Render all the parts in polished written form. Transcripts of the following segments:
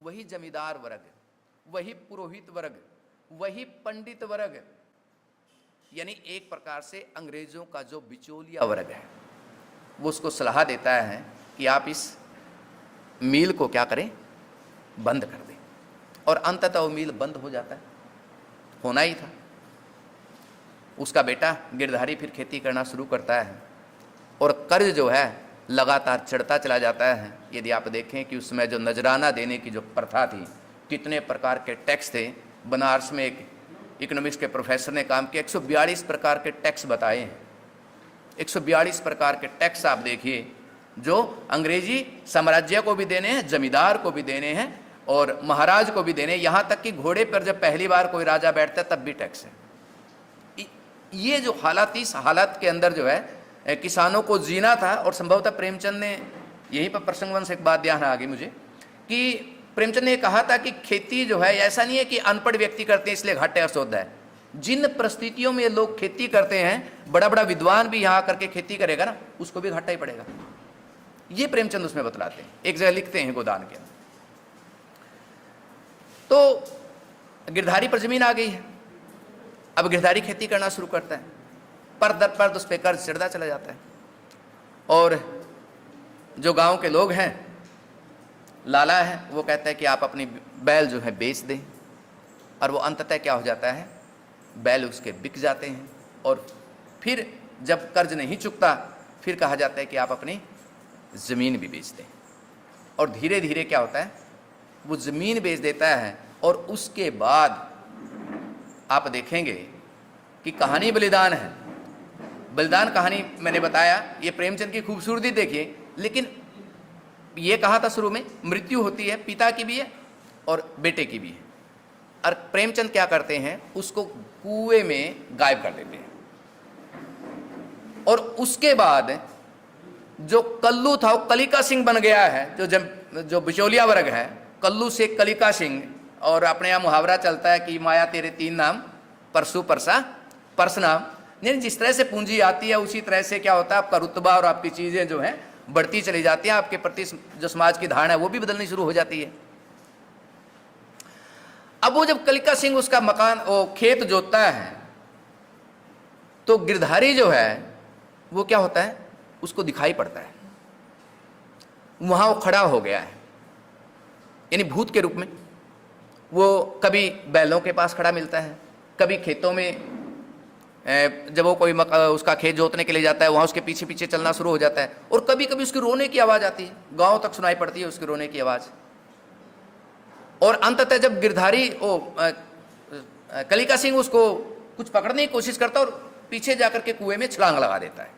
वही जमींदार वर्ग, वही पुरोहित वर्ग, वही पंडित वर्ग, यानी एक प्रकार से अंग्रेजों का जो बिचौलिया वर्ग है, वो उसको सलाह देता है कि आप इस मील को क्या करें, बंद कर दें। और अंततः वो मील बंद हो जाता है, होना ही था। उसका बेटा गिरधारी फिर खेती करना शुरू करता है और कर्ज जो है लगातार चढ़ता चला जाता है। यदि आप देखें कि उसमें जो नजराना देने की जो प्रथा थी, कितने प्रकार के टैक्स थे। बनारस में एक इकोनॉमिक्स के प्रोफेसर ने काम किया, 142 प्रकार के टैक्स बताए हैं। 142 प्रकार के टैक्स आप देखिए, जो अंग्रेजी साम्राज्य को भी देने हैं, जमींदार को भी देने हैं और महाराज को भी देने, यहाँ तक कि घोड़े पर जब पहली बार कोई राजा बैठता है तब भी टैक्स है। ये जो हालात, इस हालात के अंदर जो है किसानों को जीना था। और संभवतः प्रेमचंद ने, यहीं पर प्रसंगवश एक बात ध्यान आ गई मुझे, कि प्रेमचंद ने कहा था कि खेती जो है, ऐसा नहीं है कि अनपढ़ व्यक्ति करते हैं इसलिए घाटे असोद है। जिन परिस्थितियों में लोग खेती करते हैं, बड़ा बड़ा विद्वान भी यहाँ करके खेती करेगा ना, उसको भी घाटा ही पड़ेगा। ये प्रेमचंद उसमें बतलाते हैं, एक जगह लिखते हैं गोदान के। तो गिरधारी पर जमीन आ गई है, अब गिरधारी खेती करना शुरू करता है, पर दर पर उस पर कर्ज चढ़ता चला जाता है। और जो गांव के लोग हैं, लाला है, वो कहता है कि आप अपनी बैल जो है बेच दें। और वो अंततः क्या हो जाता है, बैल उसके बिक जाते हैं। और फिर जब कर्ज नहीं चुकता, फिर कहा जाता है कि आप अपनी ज़मीन भी बेच दें। और धीरे धीरे क्या होता है, वो ज़मीन बेच देता है। और उसके बाद आप देखेंगे कि कहानी बलिदान है। बलिदान कहानी मैंने बताया, ये प्रेमचंद की खूबसूरती देखिए। लेकिन ये कहा था शुरू में, मृत्यु होती है, पिता की भी है और बेटे की भी है। और प्रेमचंद क्या करते हैं, उसको कुएं में गायब कर देते हैं। और उसके बाद जो कल्लू था वो कलिका सिंह बन गया है। जो बिचौलिया वर्ग है, कल्लू से कलिका सिंह। और अपने यहाँ मुहावरा चलता है कि माया तेरे 3 नाम, परसु परसा परसनाम। यानी जिस तरह से पूंजी आती है, उसी तरह से क्या होता है, आपका रुतबा और आपकी चीज़ें जो हैं बढ़ती चली जाती हैं। आपके प्रति जो समाज की धारणा है वो भी बदलनी शुरू हो जाती है। अब वो जब कलिका सिंह उसका मकान, वो खेत जोतता है, तो गिरधारी जो है वो क्या होता है, उसको दिखाई पड़ता है। वहां वो खड़ा हो गया है, यानी भूत के रूप में। वो कभी बैलों के पास खड़ा मिलता है, कभी खेतों में, जब वो कोई उसका खेत जोतने के लिए जाता है, वहाँ उसके पीछे पीछे चलना शुरू हो जाता है। और कभी कभी उसकी रोने की आवाज़ आती है, गांव तक सुनाई पड़ती है उसकी रोने की आवाज़। और अंततः जब गिरधारी कलिका सिंह उसको कुछ पकड़ने की कोशिश करता है और पीछे जाकर के कुएं में छलांग लगा देता है।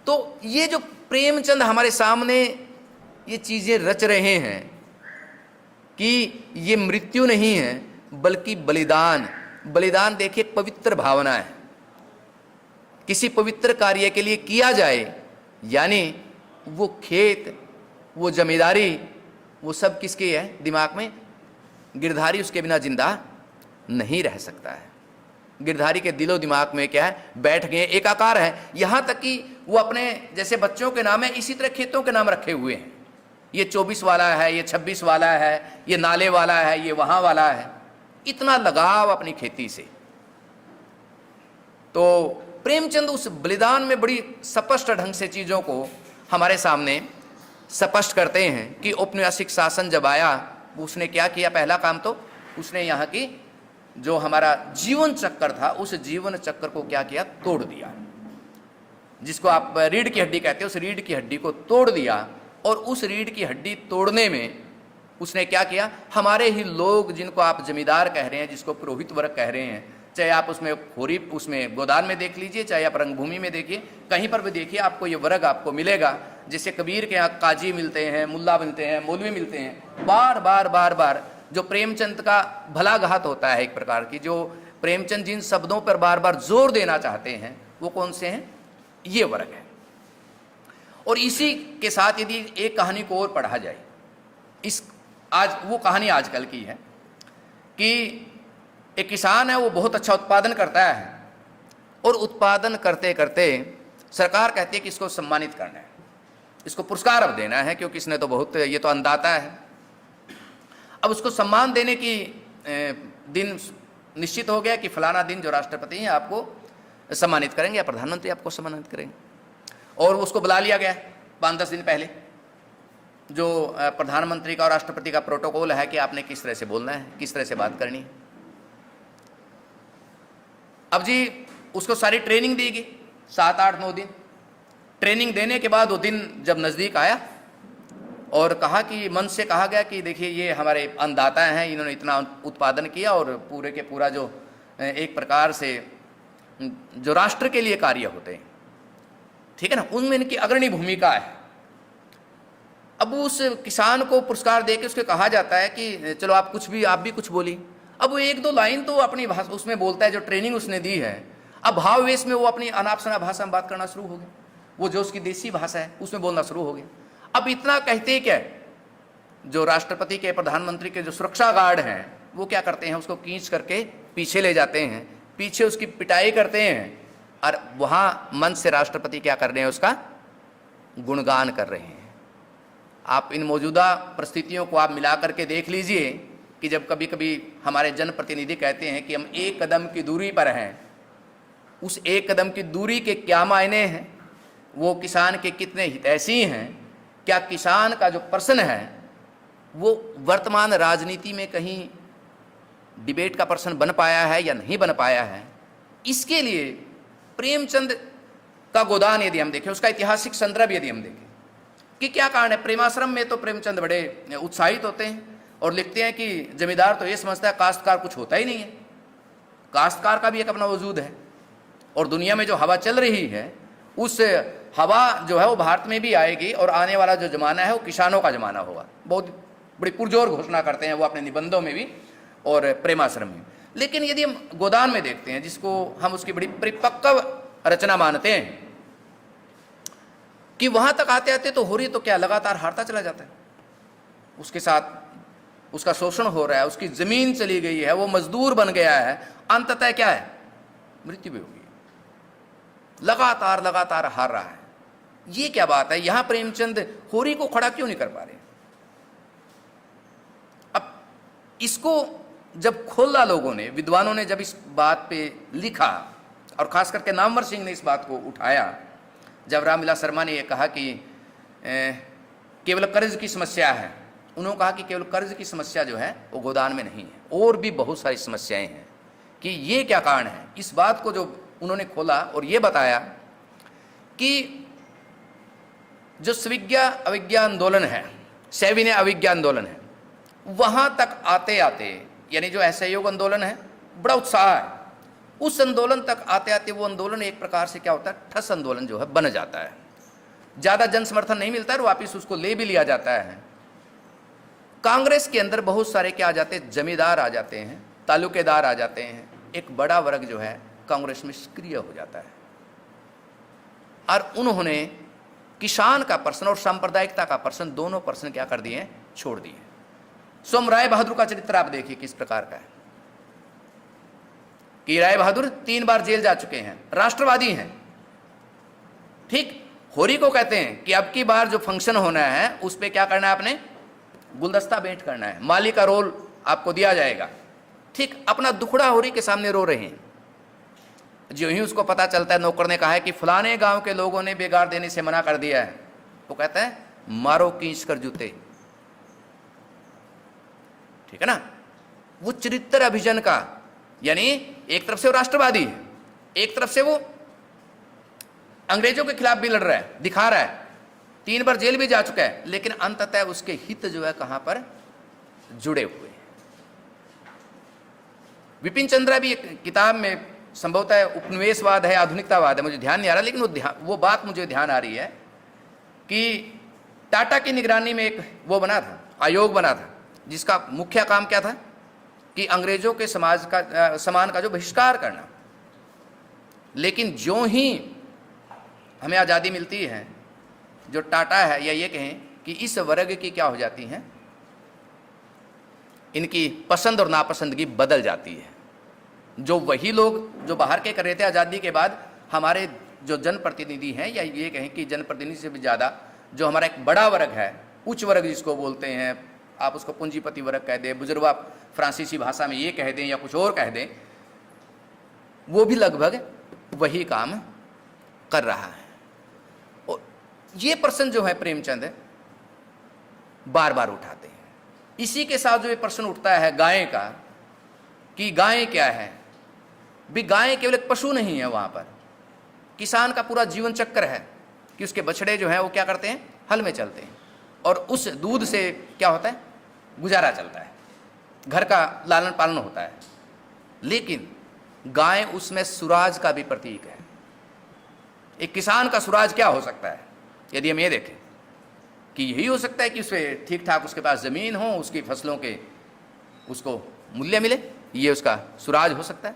तो ये जो प्रेमचंद हमारे सामने ये चीज़ें रच रहे हैं कि ये मृत्यु नहीं है बल्कि बलिदान। बलिदान देखिए पवित्र भावना है, किसी पवित्र कार्य के लिए किया जाए, यानी वो खेत, वो जमींदारी, वो सब किसकी है दिमाग में, गिरधारी उसके बिना जिंदा नहीं रह सकता है। गिरधारी के दिलो दिमाग में क्या है, बैठ गए, एकाकार है। यहाँ तक कि वो अपने जैसे बच्चों के नाम है, इसी तरह खेतों के नाम रखे हुए हैं। ये 24 वाला है, ये 26 वाला है, ये नाले वाला है, ये वहाँ वाला है। इतना लगाव अपनी खेती से। तो प्रेमचंद उस बलिदान में बड़ी स्पष्ट ढंग से चीज़ों को हमारे सामने स्पष्ट करते हैं कि औपनिवेशिक शासन जब आया, उसने क्या किया, पहला काम तो उसने यहाँ की जो हमारा जीवन चक्र था, उस जीवन चक्र को क्या किया, तोड़ दिया। जिसको आप रीढ़ की हड्डी कहते हैं, उस रीढ़ की हड्डी को तोड़ दिया। और उस रीढ़ की हड्डी तोड़ने में उसने क्या किया, हमारे ही लोग जिनको आप जमींदार कह रहे हैं, जिसको पुरोहित वर्ग कह रहे हैं, चाहे आप उसमें खोरी, उसमें गोदान में देख लीजिए, चाहे आप रंगभूमि में देखिए, कहीं पर भी देखिए, आपको ये वर्ग आपको मिलेगा। जैसे कबीर के यहाँ काजी मिलते हैं, मुल्ला मिलते हैं, मौलवी मिलते हैं। बार बार बार बार जो प्रेमचंद का भला घात होता है एक प्रकार की, जो प्रेमचंद जिन शब्दों पर बार बार जोर देना चाहते हैं, वो कौन से हैं, ये वर्ग है। और इसी के साथ यदि एक कहानी को और पढ़ा जाए, आज वो कहानी आजकल की है कि एक किसान है, वो बहुत अच्छा उत्पादन करता है और उत्पादन करते करते सरकार कहती है कि इसको सम्मानित करना है, इसको पुरस्कार अब देना है, क्योंकि इसने तो बहुत, ये तो अन्नदाता है, अब उसको सम्मान देने की दिन निश्चित हो गया कि फलाना दिन जो राष्ट्रपति हैं आपको सम्मानित करेंगे या प्रधानमंत्री आपको सम्मानित करेंगे, और उसको बुला लिया गया 5-10 दिन पहले। जो प्रधानमंत्री का और राष्ट्रपति का प्रोटोकॉल है कि आपने किस तरह से बोलना है, किस तरह से बात करनी है। अब जी उसको सारी ट्रेनिंग दी गई 7-8-9 दिन। ट्रेनिंग देने के बाद वो दिन जब नज़दीक आया और कहा कि मन से कहा गया कि देखिए ये हमारे अन्नदाता हैं, इन्होंने इतना उत्पादन किया और पूरे के पूरा जो एक प्रकार से जो राष्ट्र के लिए कार्य होते हैं, ठीक है ना, उनमें इनकी अग्रणी भूमिका है। अब उस किसान को पुरस्कार देके उसको कहा जाता है कि चलो आप भी कुछ बोली। अब वो 1-2 लाइन तो अपनी भाषा उसमें बोलता है, जो ट्रेनिंग उसने दी है। अब भाववेश में वो अपनी अनाप शनाप भाषा में बात करना शुरू हो गया, वो जो उसकी देसी भाषा है उसमें बोलना शुरू हो गया। अब इतना कहते ही क्या, जो राष्ट्रपति के प्रधानमंत्री के जो सुरक्षा गार्ड हैं वो क्या करते हैं, उसको खींच करके पीछे ले जाते हैं, पीछे उसकी पिटाई करते हैं, और वहाँ मंच से राष्ट्रपति क्या कर रहे हैं, उसका गुणगान कर रहे हैं। आप इन मौजूदा परिस्थितियों को आप मिला करके देख लीजिए कि जब कभी कभी हमारे जनप्रतिनिधि कहते हैं कि हम 1 कदम की दूरी पर हैं, उस 1 कदम की दूरी के क्या मायने हैं, वो किसान के कितने हितैषी हैं, क्या किसान का जो प्रश्न है वो वर्तमान राजनीति में कहीं डिबेट का प्रश्न बन पाया है या नहीं बन पाया है। इसके लिए प्रेमचंद का गोदान यदि हम देखें, उसका ऐतिहासिक संदर्भ यदि हम देखें कि क्या कारण है। प्रेमाश्रम में तो प्रेमचंद बड़े उत्साहित होते हैं और लिखते हैं कि जमींदार तो ये समझता है काश्तकार कुछ होता ही नहीं है, काश्तकार का भी एक अपना वजूद है, और दुनिया में जो हवा चल रही है उस हवा जो है वो भारत में भी आएगी, और आने वाला जो जमाना है वो किसानों का जमाना होगा। बहुत बड़ी पुरजोर घोषणा करते हैं वो अपने निबंधों में भी और प्रेमाश्रम में। लेकिन यदि हम गोदान में देखते हैं, जिसको हम उसकी बड़ी परिपक्व रचना मानते हैं, कि वहां तक आते आते तो होरी तो क्या लगातार हारता चला जाता है, उसके साथ उसका शोषण हो रहा है, उसकी जमीन चली गई है, वो मजदूर बन गया है, अंततः क्या है, मृत्यु भी होगी, लगातार लगातार हार रहा है। ये क्या बात है, यहां प्रेमचंद होरी को खड़ा क्यों नहीं कर पा रहे। अब इसको जब खोला लोगों ने, विद्वानों ने जब इस बात पे लिखा, और खास करके नामवर सिंह ने इस बात को उठाया, जब रामविलास शर्मा ने यह कहा कि केवल कर्ज की समस्या है, उन्होंने कहा कि केवल कर्ज की समस्या जो है वो गोदान में नहीं है, और भी बहुत सारी समस्याएं हैं, कि ये क्या कारण है। इस बात को जो उन्होंने खोला और ये बताया कि जो स्विज्ञा अविज्ञा आंदोलन है, सविनय अविज्ञा आंदोलन है, वहां तक आते आते, यानी जो असहयोग आंदोलन है, बड़ा उत्साह है, उस आंदोलन तक आते आते वो आंदोलन एक प्रकार से क्या होता है, ठस आंदोलन जो है बन जाता है। ज्यादा जन समर्थन नहीं मिलता है, वापिस उसको ले भी लिया जाता है। कांग्रेस के अंदर बहुत सारे क्या आ जाते हैं, जमींदार आ जाते हैं, तालुकेदार आ जाते हैं, एक बड़ा वर्ग जो है कांग्रेस में सक्रिय हो जाता है, और उन्होंने किसान का प्रश्न और सांप्रदायिकता का प्रश्न, दोनों प्रश्न क्या कर दिए, छोड़ दिए। सोम राय बहादुर का चरित्र आप देखिए किस प्रकार का है, कि राय बहादुर 3 बार जेल जा चुके हैं, राष्ट्रवादी हैं, ठीक। होरी को कहते हैं कि अब की बार जो फंक्शन होना है उस पर क्या करना है, आपने गुलदस्ता भेंट करना है, माली का रोल आपको दिया जाएगा, ठीक। अपना दुखड़ा होरी के सामने रो रहे हैं। जो ही उसको पता चलता है, नौकर ने कहा है कि फलाने गांव के लोगों ने बेगार देने से मना कर दिया है, वो कहता है मारो खींच कर जूते, ठीक है ना। वो चरित्र अभिजन का, यानी एक तरफ से वो राष्ट्रवादी है, एक तरफ से वो अंग्रेजों के खिलाफ भी लड़ रहा है, दिखा रहा है, 3 बार जेल भी जा चुका है, लेकिन अंततः उसके हित जो है कहां पर जुड़े हुए हैं। विपिन चंद्रा भी एक किताब में, संभवतः उपनिवेशवाद है, आधुनिकतावाद है, मुझे ध्यान नहीं आ रहा, लेकिन वो बात मुझे ध्यान आ रही है कि टाटा की निगरानी में एक वो बना था, आयोग बना था, जिसका मुख्य काम क्या था कि अंग्रेजों के सामान का जो बहिष्कार करना। लेकिन जो ही हमें आज़ादी मिलती है, जो टाटा है, या ये कहें कि इस वर्ग की क्या हो जाती है, इनकी पसंद और नापसंदगी बदल जाती है। जो वही लोग जो बाहर के कर रहे थे आज़ादी के बाद, हमारे जो जनप्रतिनिधि हैं, या ये कहें कि जनप्रतिनिधि से भी ज़्यादा जो हमारा एक बड़ा वर्ग है, उच्च वर्ग जिसको बोलते हैं, आप उसको पूंजीपति वर्ग कह दें, बुजुर्गा फ्रांसीसी भाषा में ये कह दें या कुछ और कह दें, वो भी लगभग वही काम कर रहा है। और ये प्रश्न जो है प्रेमचंद बार बार उठाते हैं। इसी के साथ जो ये प्रश्न उठता है गाय का, कि गाय क्या है, भी गाय केवल एक पशु नहीं है, वहां पर किसान का पूरा जीवन चक्र है कि उसके बछड़े जो है वो क्या करते हैं, हल में चलते हैं, और उस दूध से क्या होता है, गुजारा चलता है, घर का लालन पालन होता है। लेकिन गाय उसमें सुराज का भी प्रतीक है। एक किसान का सुराज क्या हो सकता है, यदि हम ये देखें कि यही हो सकता है कि उसे ठीक ठाक उसके पास ज़मीन हो, उसकी फसलों के उसको मूल्य मिले, ये उसका सुराज हो सकता है।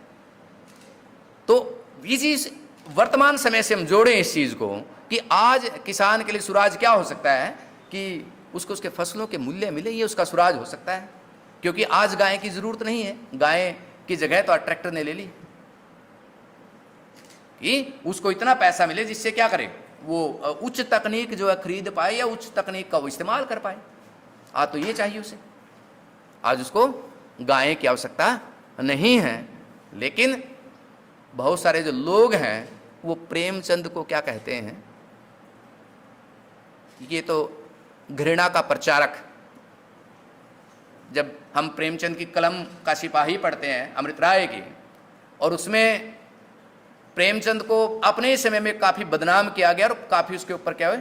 तो ये चीज़ वर्तमान समय से हम जोड़ें इस चीज़ को कि आज किसान के लिए सुराज क्या हो सकता है कि उसको उसके फसलों के मूल्य मिले, ये उसका सुराज हो सकता है। क्योंकि आज गाय की ज़रूरत नहीं है, गाय की जगह तो ट्रैक्टर ने ले ली कि उसको इतना पैसा मिले जिससे क्या करे, वो उच्च तकनीक जो है खरीद पाए या उच्च तकनीक का वो इस्तेमाल कर पाए। आज तो ये चाहिए उसे, आज उसको गाय की आवश्यकता नहीं है। लेकिन बहुत सारे जो लोग हैं वो प्रेमचंद को क्या कहते हैं, ये तो घृणा का प्रचारक। जब हम प्रेमचंद की कलम का सिपाही पढ़ते हैं अमृत राय की, और उसमें प्रेमचंद को अपने समय में काफ़ी बदनाम किया गया और काफ़ी उसके ऊपर क्या हुए,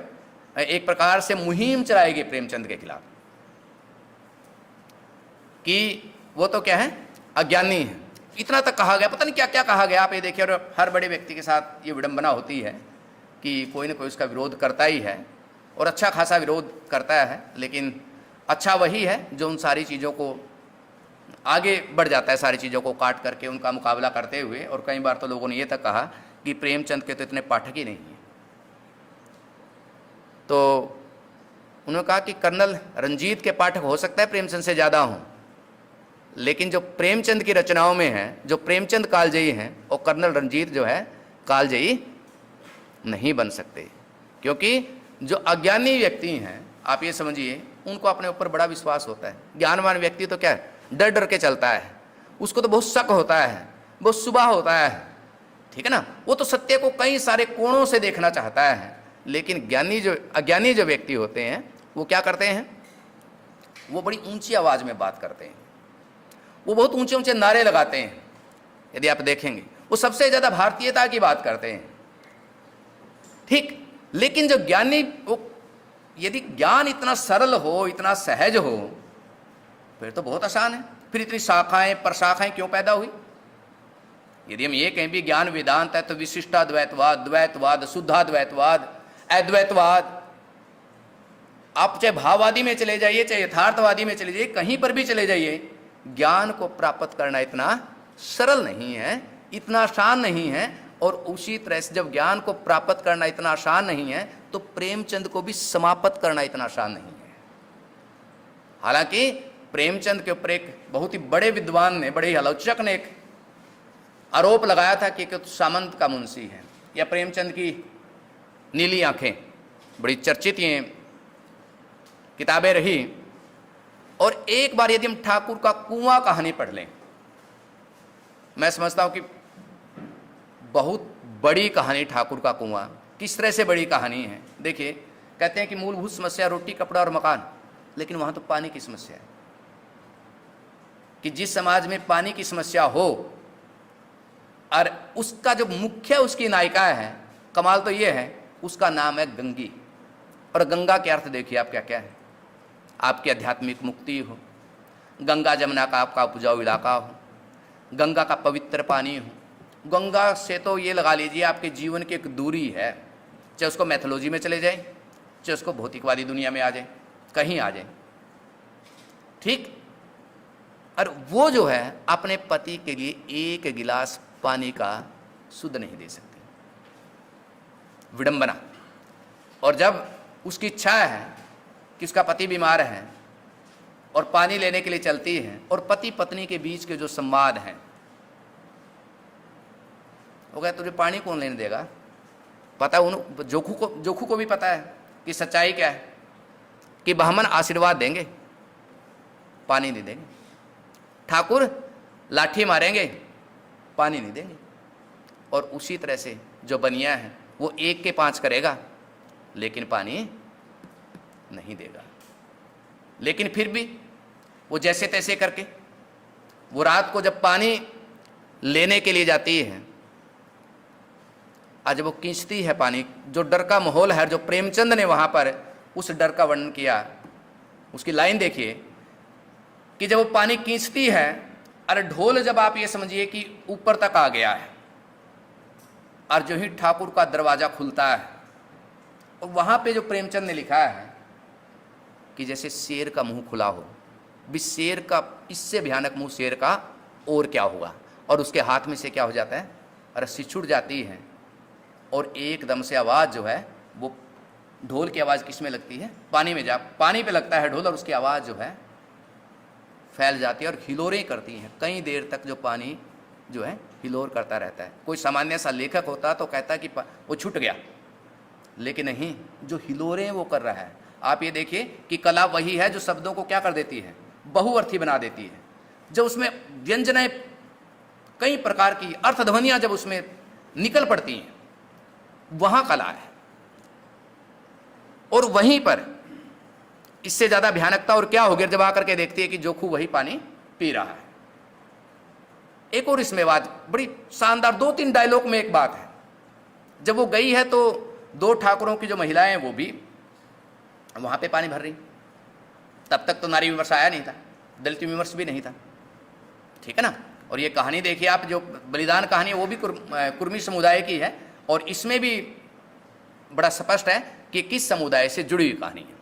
एक प्रकार से मुहिम चलाई गई प्रेमचंद के खिलाफ कि वो तो क्या है, अज्ञानी है। इतना तक कहा गया, पता नहीं क्या क्या कहा गया, आप ये देखिए। और हर बड़े व्यक्ति के साथ ये विडंबना होती है कि कोई ना कोई उसका विरोध करता ही है, और अच्छा खासा विरोध करता है। लेकिन अच्छा वही है जो उन सारी चीज़ों को आगे बढ़ जाता है, सारी चीज़ों को काट करके उनका मुकाबला करते हुए। और कई बार तो लोगों ने ये तक कहा कि प्रेमचंद के तो इतने पाठक ही नहीं हैं। तो उन्होंने कहा कि कर्नल रंजीत के पाठक हो सकता है प्रेमचंद से ज़्यादा हों, लेकिन जो प्रेमचंद की रचनाओं में है, जो प्रेमचंद कालजयी हैं, और कर्नल रंजीत जो है कालजयी नहीं बन सकते। क्योंकि जो अज्ञानी व्यक्ति हैं, आप ये समझिए, उनको अपने ऊपर बड़ा विश्वास होता है। ज्ञानवान व्यक्ति तो क्या है, डर डर के चलता है, उसको तो बहुत शक होता है, बहुत सुबह होता है, ठीक है ना। वो तो सत्य को कई सारे कोणों से देखना चाहता है। लेकिन अज्ञानी जो व्यक्ति होते हैं वो क्या करते हैं, वो बड़ी ऊंची आवाज़ में बात करते हैं, वो बहुत ऊंचे ऊंचे नारे लगाते हैं। यदि आप देखेंगे वो सबसे ज़्यादा भारतीयता की बात करते हैं, ठीक। लेकिन जो ज्ञानी, वो यदि ज्ञान इतना सरल हो, इतना सहज हो, फिर तो बहुत आसान है। फिर इतनी शाखाएं प्रशाखाएं क्यों पैदा हुई। यदि हम ये कहें भी ज्ञान वेदांत है, तो विशिष्टाद्वैतवाद, द्वैतवाद, शुद्धाद्वैतवाद, अद्वैतवाद, आप चाहे भाववादी में चले जाइए, चाहे यथार्थवादी में चले जाइए, कहीं पर भी चले जाइए, ज्ञान को प्राप्त करना इतना सरल नहीं है, इतना आसान नहीं है। और उसी तरह से जब ज्ञान को प्राप्त करना इतना आसान नहीं है, तो प्रेमचंद को भी समाप्त करना इतना आसान नहीं है। हालांकि प्रेमचंद के ऊपर एक बहुत ही बड़े विद्वान ने, बड़े ही आलोचक ने एक आरोप लगाया था कि सामंत का मुंशी है, या प्रेमचंद की नीली आंखें, बड़ी चर्चित ये किताबें रही। और एक बार यदि हम ठाकुर का कुआं कहानी पढ़ लें, मैं समझता हूं कि बहुत बड़ी कहानी ठाकुर का कुआं। किस तरह से बड़ी कहानी है, देखिए। कहते हैं कि मूलभूत समस्या रोटी, कपड़ा और मकान, लेकिन वहां तो पानी की समस्या है। कि जिस समाज में पानी की समस्या हो, और उसका जो मुख्य उसकी नायिका है, कमाल तो ये है, उसका नाम है गंगी। और गंगा के अर्थ देखिए आप क्या क्या है, आपकी आध्यात्मिक मुक्ति हो, गंगा जमुना का आपका उपजाऊ इलाका हो, गंगा का पवित्र पानी हो। गंगा से तो ये लगा लीजिए आपके जीवन की एक दूरी है, चाहे उसको मैथोलॉजी में चले जाए, चाहे उसको भौतिकवादी दुनिया में आ जाए, कहीं आ जाए, ठीक। और वो जो है अपने पति के लिए एक गिलास पानी का शुद्ध नहीं दे सकती, विडंबना। और जब उसकी इच्छा है कि उसका पति बीमार है और पानी लेने के लिए चलती है, और पति पत्नी के बीच के जो संवाद हैं, वो कहता तुझे पानी कौन लेने देगा। पता है उन जोखू को भी पता है कि सच्चाई क्या है, कि ब्राह्मण आशीर्वाद देंगे, पानी नहीं देंगे। ठाकुर लाठी मारेंगे, पानी नहीं देंगे। और उसी तरह से जो बनिया है वो 1 के 5 करेगा लेकिन पानी नहीं देगा। लेकिन फिर भी वो जैसे तैसे करके वो रात को जब पानी लेने के लिए जाती है, आज वो खींचती है पानी, जो डर का माहौल है, जो प्रेमचंद ने वहां पर उस डर का वर्णन किया, उसकी लाइन देखिए कि जब वो पानी खींचती है, अरे ढोल जब आप ये समझिए कि ऊपर तक आ गया है, और जो ही ठाकुर का दरवाजा खुलता है, और वहां पे जो प्रेमचंद ने लिखा है कि जैसे शेर का मुंह खुला हो, भी शेर का इससे भयानक मुंह शेर का और क्या होगा, और उसके हाथ में से क्या हो जाता है, रस्सी छूट जाती है, और एकदम से आवाज़ जो है वो ढोल की आवाज़ किस में लगती है, पानी में, जा पानी पे लगता है ढोल, और उसकी आवाज़ जो है फैल जाती है और हिलोरें करती हैं। कई देर तक जो पानी जो है हिलोर करता रहता है। कोई सामान्य सा लेखक होता तो कहता कि वो छूट गया, लेकिन नहीं, जो हिलोरें वो कर रहा है। आप ये देखिए कि कला वही है जो शब्दों को क्या कर देती है, बहुअर्थी बना देती है। जब उसमें व्यंजनाएं कई प्रकार की अर्थध्वनियां जब उसमें निकल पड़ती हैं, वहां कला है। और वहीं पर इससे ज्यादा भयानकता और क्या होगी जब आकर के देखती है कि जोखू वही पानी पी रहा है। एक और इसमें बात बड़ी शानदार, 2-3 डायलॉग में एक बात है। जब वो गई है तो 2 ठाकुरों की जो महिलाएं हैं वो भी वहां पे पानी भर रही। तब तक तो नारी विमर्श आया नहीं था, दलित विमर्श भी नहीं था, ठीक है ना। और ये कहानी देखिए आप, जो बलिदान कहानी है वो भी कुर्मी समुदाय की है, और इसमें भी बड़ा स्पष्ट है कि किस समुदाय से जुड़ी हुई कहानी है।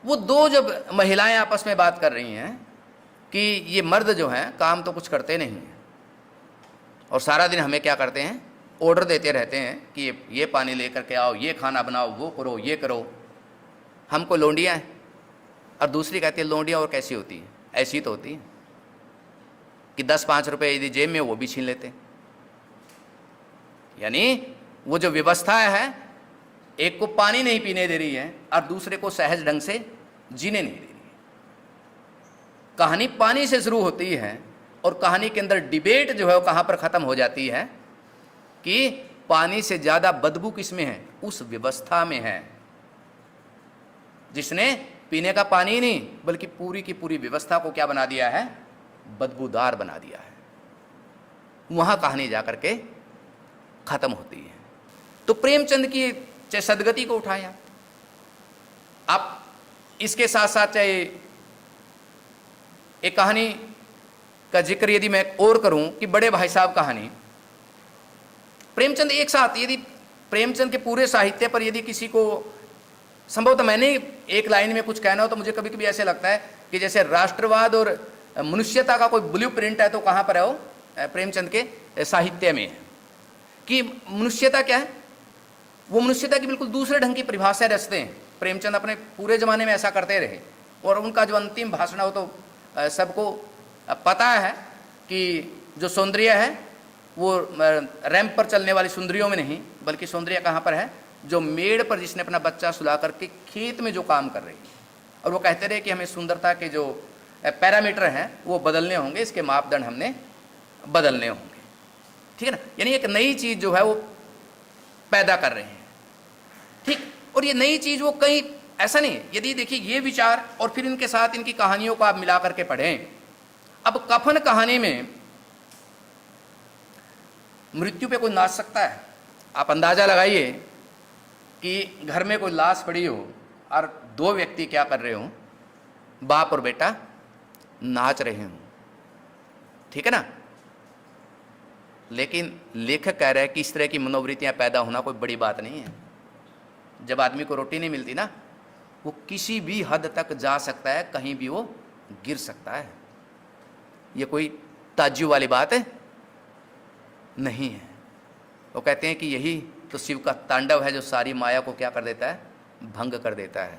वो 2 जब महिलाएं आपस में बात कर रही हैं कि ये मर्द जो हैं काम तो कुछ करते नहीं हैं, और सारा दिन हमें क्या करते हैं, ऑर्डर देते रहते हैं कि ये पानी लेकर के आओ, ये खाना बनाओ, वो करो, ये करो, हमको लौंडियाँ हैं। और दूसरी कहती है लौंडियाँ और कैसी होती हैं, ऐसी तो होती हैं कि 10-5 रुपये यदि जेब में वो भी छीन लेते हैं। यानी वो जो व्यवस्था है, एक को पानी नहीं पीने दे रही है और दूसरे को सहज ढंग से जीने नहीं दे रही है। कहानी पानी से शुरू होती है और कहानी के अंदर डिबेट जो है वो कहाँ पर ख़त्म हो जाती है कि पानी से ज़्यादा बदबू किस में है, उस व्यवस्था में है जिसने पीने का पानी नहीं बल्कि पूरी की पूरी व्यवस्था को क्या बना दिया है, बदबूदार बना दिया है। वहाँ कहानी जाकर के ख़त्म होती है। तो प्रेमचंद की चाहे सदगति को उठाया आप, इसके साथ साथ चाहे एक कहानी का जिक्र यदि मैं और करूं कि बड़े भाई साहब कहानी, प्रेमचंद एक साथ, यदि प्रेमचंद के पूरे साहित्य पर यदि किसी को संभवतः मैंने एक लाइन में कुछ कहना हो तो मुझे कभी कभी ऐसे लगता है कि जैसे राष्ट्रवाद और मनुष्यता का कोई ब्लूप्रिंट है तो कहाँ पर है वो, प्रेमचंद के साहित्य में है। कि मनुष्यता क्या है, वो मनुष्यता की बिल्कुल दूसरे ढंग की परिभाषा रचते हैं। प्रेमचंद अपने पूरे ज़माने में ऐसा करते रहे, और उनका जो अंतिम भाषण हो तो सबको पता है कि जो सौंदर्य है वो रैंप पर चलने वाली सुंदरियों में नहीं, बल्कि सौंदर्य कहाँ पर है, जो मेड़ पर जिसने अपना बच्चा सुला करके खेत में जो काम कर रही है। और वो कहते रहे कि हमें सुंदरता के जो पैरामीटर हैं वो बदलने होंगे, इसके मापदंड हमने बदलने होंगे, ठीक है ना। यानी एक नई चीज़ जो है वो पैदा कर रहे हैं, ठीक। और ये नई चीज़ वो कहीं ऐसा नहीं है, यदि देखिए ये विचार और फिर इनके साथ इनकी कहानियों को आप मिला करके पढ़ें। अब कफन कहानी में मृत्यु पे कोई नाच सकता है, आप अंदाजा लगाइए कि घर में कोई लाश पड़ी हो और 2 व्यक्ति क्या कर रहे हो, बाप और बेटा नाच रहे हों, ठीक है ना। लेकिन लेखक कह रहे हैं कि इस तरह की मनोवृत्तियां पैदा होना कोई बड़ी बात नहीं है। जब आदमी को रोटी नहीं मिलती ना, वो किसी भी हद तक जा सकता है, कहीं भी वो गिर सकता है। ये कोई ताज्जुब वाली बात है नहीं है। वो कहते हैं कि यही तो शिव का तांडव है जो सारी माया को क्या कर देता है, भंग कर देता है।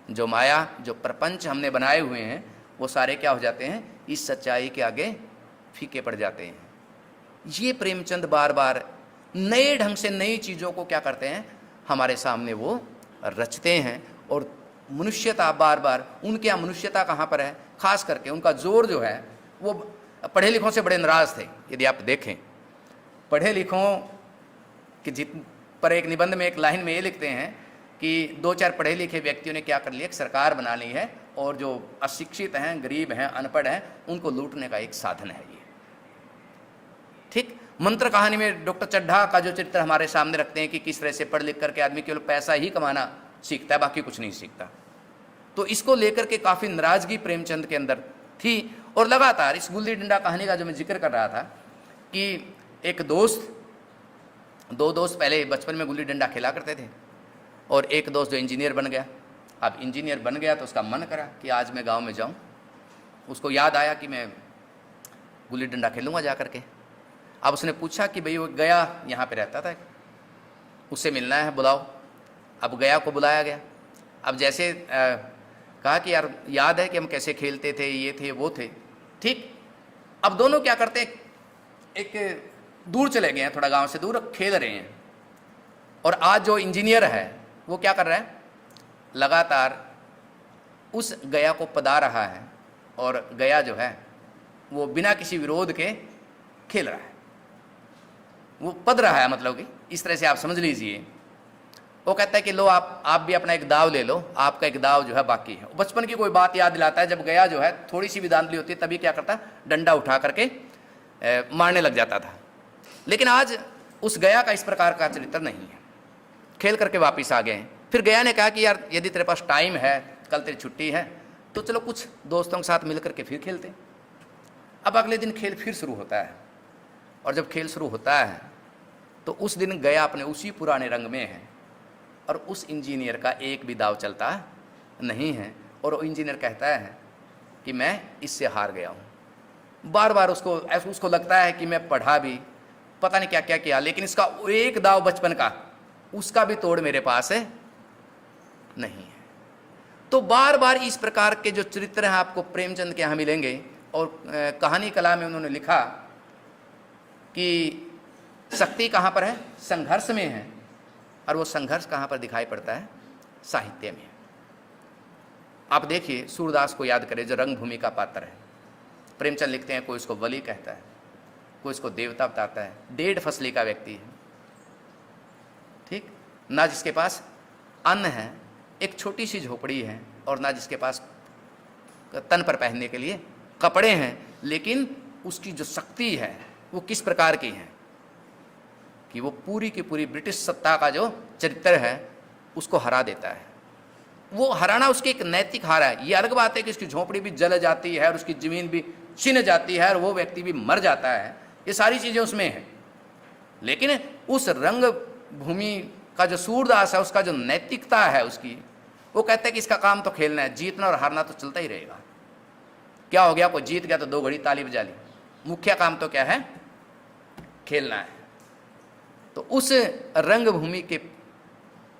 जो माया, जो प्रपंच हमने बनाए हुए हैं वो सारे क्या हो जाते हैं, इस सच्चाई के आगे फीके पड़ जाते हैं। ये प्रेमचंद बार बार नए ढंग से नई चीज़ों को क्या करते हैं, हमारे सामने वो रचते हैं। और मनुष्यता बार बार, उनके यहाँ मनुष्यता कहाँ पर है, खास करके उनका जोर जो है वो पढ़े लिखों से बड़े नाराज थे। यदि आप देखें पढ़े लिखों कि पर एक निबंध में एक लाइन में ये लिखते हैं कि 2-4 पढ़े लिखे व्यक्तियों ने क्या कर लिया, एक सरकार बना ली है और जो अशिक्षित हैं, गरीब हैं, अनपढ़ हैं, उनको लूटने का एक साधन है ये। ठीक, मंत्र कहानी में डॉक्टर चड्ढा का जो चरित्र हमारे सामने रखते हैं कि किस तरह से पढ़ लिख करके आदमी केवल पैसा ही कमाना सीखता है, बाकी कुछ नहीं सीखता। तो इसको लेकर के काफ़ी नाराजगी प्रेमचंद के अंदर थी। और लगातार इस गुल्ली डंडा कहानी का जो मैं जिक्र कर रहा था कि एक दोस्त, 2 दोस्त पहले बचपन में गुल्ली डंडा खेला करते थे और एक दोस्त जो इंजीनियर बन गया। अब इंजीनियर बन गया तो उसका मन करा कि आज मैं गांव में जाऊं। उसको याद आया कि मैं गुल्ली डंडा खेलूंगा जा करके। अब उसने पूछा कि भाई वो गया यहाँ पे रहता था, उससे मिलना है, बुलाओ। अब गया को बुलाया गया। अब जैसे कहा कि यार याद है कि हम कैसे खेलते थे, ये थे वो थे। ठीक, अब दोनों क्या करते हैं, एक दूर चले गए हैं, थोड़ा गांव से दूर, खेल रहे हैं। और आज जो इंजीनियर है वो क्या कर रहा है, लगातार उस गया को पदा रहा है और गया जो है वो बिना किसी विरोध के खेल रहा है, वो पद रहा है, मतलब कि इस तरह से आप समझ लीजिए। वो कहता है कि लो आप भी अपना एक दाव ले लो, आपका एक दाव जो है बाकी है। बचपन की कोई बात याद दिलाता है, जब गया जो है थोड़ी सी भी धांधली होती है तभी क्या करता, डंडा उठा करके मारने लग जाता था। लेकिन आज उस गया का इस प्रकार का चरित्र नहीं है। खेल करके वापस आ गए। फिर गया ने कहा कि यार यदि तेरे पास टाइम है, कल तेरी छुट्टी है, तो चलो कुछ दोस्तों के साथ मिल करके फिर खेलते हैं। अब अगले दिन खेल फिर शुरू होता है और जब खेल शुरू होता है तो उस दिन गया अपने उसी पुराने रंग में है और उस इंजीनियर का एक भी दाव चलता नहीं है। और वो इंजीनियर कहता है कि मैं इससे हार गया हूँ। बार बार उसको लगता है कि मैं पढ़ा भी, पता नहीं क्या क्या किया, लेकिन इसका एक दाव बचपन का, उसका भी तोड़ मेरे पास है नहीं है। तो बार बार इस प्रकार के जो चरित्र हैं आपको प्रेमचंद के यहाँ मिलेंगे। और कहानी कला में उन्होंने लिखा कि शक्ति कहाँ पर है, संघर्ष में है। और वो संघर्ष कहाँ पर दिखाई पड़ता है, साहित्य में। आप देखिए सूरदास को याद करें जो रंगभूमि का पात्र है। प्रेमचंद लिखते हैं कोई इसको वली कहता है, कोई इसको देवता बताता है। 1.5 फसली का व्यक्ति है, ठीक ना, जिसके पास अन्न है, एक छोटी सी झोपड़ी है, और ना जिसके पास तन पर पहनने के लिए कपड़े हैं। लेकिन उसकी जो शक्ति है वो किस प्रकार की है कि वो पूरी की पूरी ब्रिटिश सत्ता का जो चरित्र है उसको हरा देता है। वो हराना उसकी एक नैतिक हार है। ये अलग बात है कि उसकी झोपड़ी भी जल जाती है और उसकी ज़मीन भी छिन जाती है और वो व्यक्ति भी मर जाता है, ये सारी चीज़ें उसमें हैं। लेकिन उस रंग भूमि का जो सूरदास है, उसका जो नैतिकता है उसकी, वो कहता है कि इसका काम तो खेलना है, जीतना और हारना तो चलता ही रहेगा। क्या हो गया, कोई जीत गया तो 2 घड़ी ताली बजा ली, मुख्य काम तो क्या है, खेलना है। तो उस रंगभूमि के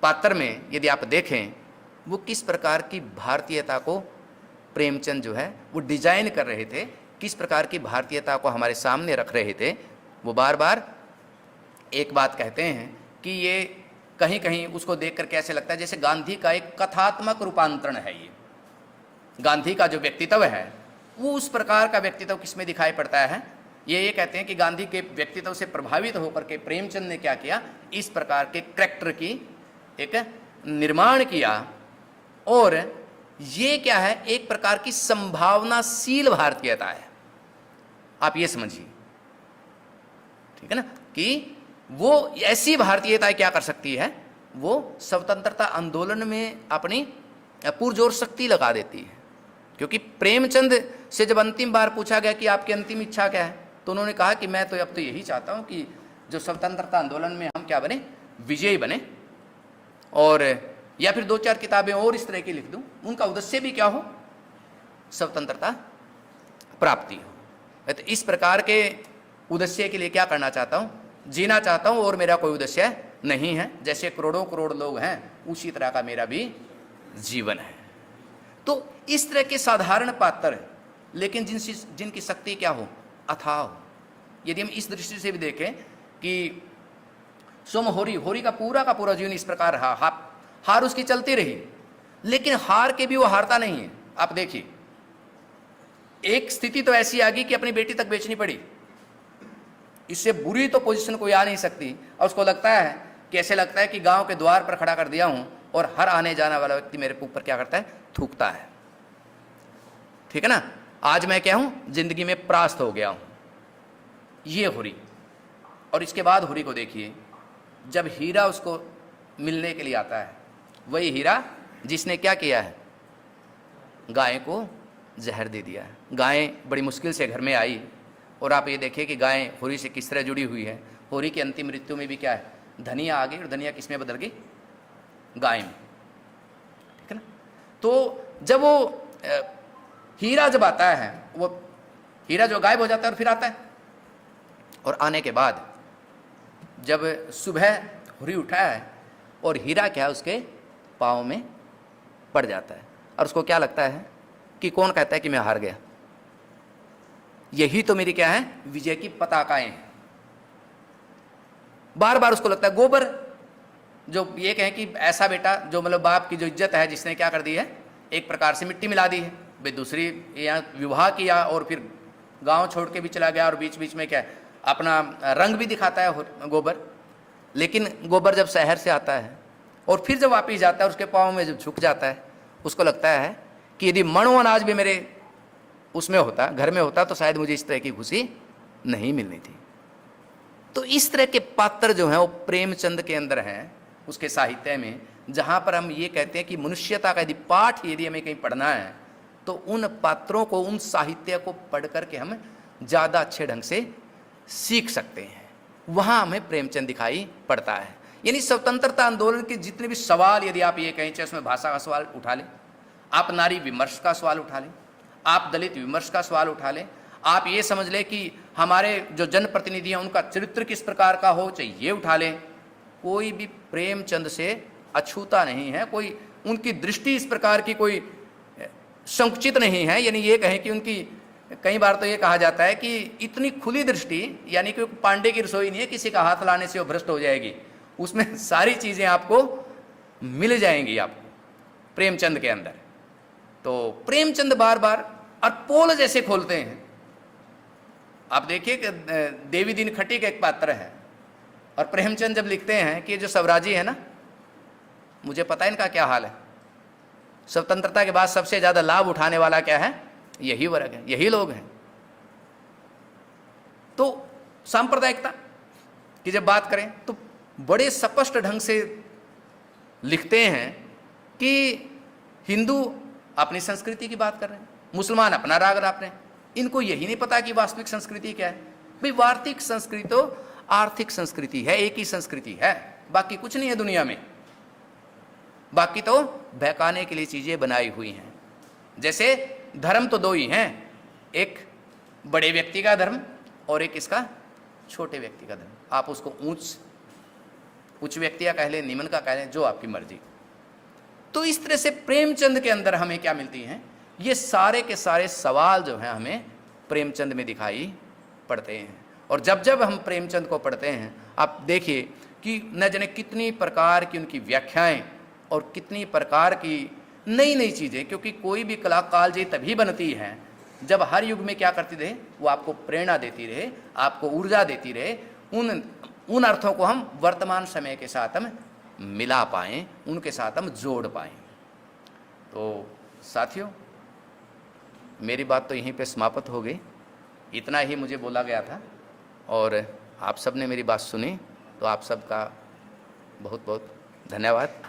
पात्र में यदि आप देखें वो किस प्रकार की भारतीयता को प्रेमचंद जो है वो डिजाइन कर रहे थे, किस प्रकार की भारतीयता को हमारे सामने रख रहे थे। वो बार बार एक बात कहते हैं कि ये कहीं कहीं उसको देख कर कैसे लगता है जैसे गांधी का एक कथात्मक रूपांतरण है। ये गांधी का जो व्यक्तित्व है वो उस प्रकार का व्यक्तित्व किसमें दिखाई पड़ता है। ये कहते हैं कि गांधी के व्यक्तित्व से प्रभावित होकर के प्रेमचंद ने क्या किया, इस प्रकार के कैरेक्टर की एक निर्माण किया। और ये क्या है, एक प्रकार की संभावनाशील भारतीयता है, आप ये समझिए, ठीक है ना, कि वो ऐसी भारतीयता क्या कर सकती है, वो स्वतंत्रता आंदोलन में अपनी पुरजोर शक्ति लगा देती है। क्योंकि प्रेमचंद से जब अंतिम बार पूछा गया कि आपकी अंतिम इच्छा क्या है, तो उन्होंने कहा कि मैं तो अब तो यही चाहता हूं कि जो स्वतंत्रता आंदोलन में हम क्या बने, विजयी बने, और या फिर 2-4 किताबें और इस तरह की लिख दूं, उनका उद्देश्य भी क्या हो, स्वतंत्रता प्राप्ति हो। तो इस प्रकार के उद्देश्य के लिए क्या करना चाहता हूं, जीना चाहता हूं, और मेरा कोई उद्देश्य नहीं है। जैसे करोड़ों करोड़ लोग हैं उसी तरह का मेरा भी जीवन है। तो इस तरह के साधारण पात्र हैं, लेकिन जिनकी शक्ति क्या हो, अथाह हो। यदि हम इस दृष्टि से भी देखें कि सोम होरी का पूरा जीवन इस प्रकार रहा, हार उसकी चलती रही, लेकिन हार के भी वो हारता नहीं है। आप देखिए, एक स्थिति तो ऐसी आ गई कि अपनी बेटी तक बेचनी पड़ी। इससे बुरी तो पोजीशन कोई आ नहीं सकती। और उसको लगता है कि ऐसे लगता है कि गांव के द्वार पर खड़ा कर दिया हूं और हर आने जाने वाला व्यक्ति मेरे ऊपर क्या करता है, थूकता है। ठीक है ना, आज मैं क्या हूं, जिंदगी में परास्त हो गया हूं। ये हुरी। और इसके बाद हुरी को देखिए, जब हीरा उसको मिलने के लिए आता है, वही हीरा जिसने क्या किया है, गाय को जहर दे दिया है। गाय बड़ी मुश्किल से घर में आई, और आप ये देखिए कि गाय हुरी से किस तरह जुड़ी हुई है। हुरी की अंतिम मृत्यु में भी क्या है, धनिया आ गई, और धनिया किस में बदल गई, गाय में। ठीक है ना। तो जब वो हीरा जब आता है, वो हीरा जो गायब हो जाता है और फिर आता है, और आने के बाद जब सुबह हुरी उठा है और हीरा क्या उसके पाँव में पड़ जाता है, और उसको क्या लगता है कि कौन कहता है कि मैं हार गया, यही तो मेरी क्या है, विजय की पताकाएं हैं। बार बार उसको लगता है गोबर, जो ये कहें कि ऐसा बेटा जो मतलब बाप की जो इज्जत है, जिसने क्या कर दी है, एक प्रकार से मिट्टी मिला दी है। वे दूसरी यहाँ विवाह किया और फिर गांव छोड़ के भी चला गया, और बीच बीच में क्या है, अपना रंग भी दिखाता है गोबर। लेकिन गोबर जब शहर से आता है और फिर जब वापिस जाता है, उसके पाँव में जब झुक जाता है, उसको लगता है कि यदि मणो अनाज भी मेरे उसमें होता, घर में होता, तो शायद मुझे इस तरह की खुशी नहीं मिलनी थी। तो इस तरह के पात्र जो हैं वो प्रेमचंद के अंदर हैं, उसके साहित्य में, जहाँ पर हम ये कहते हैं कि मनुष्यता का यदि पाठ यदि हमें कहीं पढ़ना है, तो उन पात्रों को, उन साहित्य को पढ़ करके हम ज़्यादा अच्छे ढंग से सीख सकते हैं। वहाँ हमें प्रेमचंद दिखाई पड़ता है। यानी स्वतंत्रता आंदोलन के जितने भी सवाल, यदि आप ये कहें, चाहे उसमें भाषा का सवाल उठा लें, आप नारी विमर्श का सवाल उठा लें, आप दलित विमर्श का सवाल उठा लें, आप ये समझ लें कि हमारे जो जनप्रतिनिधि हैं उनका चरित्र किस प्रकार का हो, चाहिए ये उठा लें, कोई भी प्रेमचंद से अछूता नहीं है। कोई उनकी दृष्टि इस प्रकार की कोई संकुचित नहीं है। यानी ये कहें कि उनकी, कई बार तो ये कहा जाता है कि इतनी खुली दृष्टि, यानी कि पांडे की रसोई नहीं है, किसी का हाथ लाने से वो भ्रष्ट हो जाएगी, उसमें सारी चीज़ें आपको मिल जाएंगी आपको प्रेमचंद के अंदर। तो प्रेमचंद बार बार और पोल जैसे खोलते हैं। आप देखिए कि देवी दिन खटी का एक पात्र है, और प्रेमचंद जब लिखते हैं कि जो स्वराजी है ना, मुझे पता है इनका क्या हाल है, स्वतंत्रता के बाद सबसे ज़्यादा लाभ उठाने वाला क्या है, यही वर्ग है, यही लोग हैं। तो सांप्रदायिकता की जब बात करें तो बड़े स्पष्ट ढंग से लिखते हैं कि हिंदू अपनी संस्कृति की बात कर रहे हैं, मुसलमान अपना राग राप रहे हैं। इनको यही नहीं पता कि वास्तविक संस्कृति क्या है। भाई वार्तिक संस्कृति तो आर्थिक संस्कृति है, एक ही संस्कृति है, बाकी कुछ नहीं है दुनिया में। बाकी तो बहकाने के लिए चीजें बनाई हुई हैं। जैसे धर्म तो दो ही हैं, एक बड़े व्यक्ति का धर्म और एक इसका छोटे व्यक्ति का धर्म। आप उसको उच्च व्यक्ति का कह लें, निम्न का कह लें, जो आपकी मर्जी। तो इस तरह से प्रेमचंद के अंदर हमें क्या मिलती हैं, ये सारे के सारे सवाल जो हैं हमें प्रेमचंद में दिखाई पड़ते हैं। और जब जब हम प्रेमचंद को पढ़ते हैं, आप देखिए कि न जाने कितनी प्रकार की उनकी व्याख्याएं और कितनी प्रकार की नई नई चीज़ें, क्योंकि कोई भी कला कालजयी तभी बनती है जब हर युग में क्या करती रहे, वो आपको प्रेरणा देती रहे, आपको ऊर्जा देती रहे। उन अर्थों को हम वर्तमान समय के साथ हम मिला पाएँ, उनके साथ हम जोड़ पाएँ। तो साथियों, मेरी बात तो यहीं पे समाप्त हो गई। इतना ही मुझे बोला गया था, और आप सब ने मेरी बात सुनी, तो आप सबका बहुत बहुत धन्यवाद।